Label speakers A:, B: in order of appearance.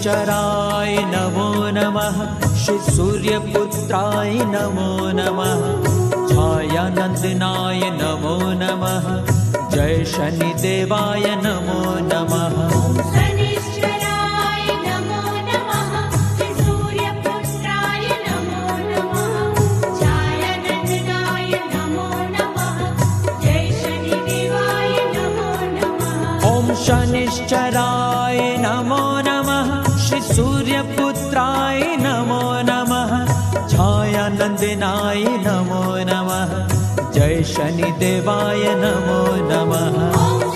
A: शनिश्चराय नमो नमः। श्री सूर्यपुत्राय नमो नमः। छायानंदनाय नमो नमः। जय शनिदेवाय नमो नमः।
B: शनिश्चराय नमो नमः। श्री सूर्यपुत्राय नमो नमः। छायानंदनाय नमो नमः। जय शनिदेवाय नमो नमः।
A: ओम शनिश्चराय नमो नमः। श्री सूर्यपुत्राय नमो नमः। छायानंदनाय नमो नमः। जय शनिदेवाय नमो नमः।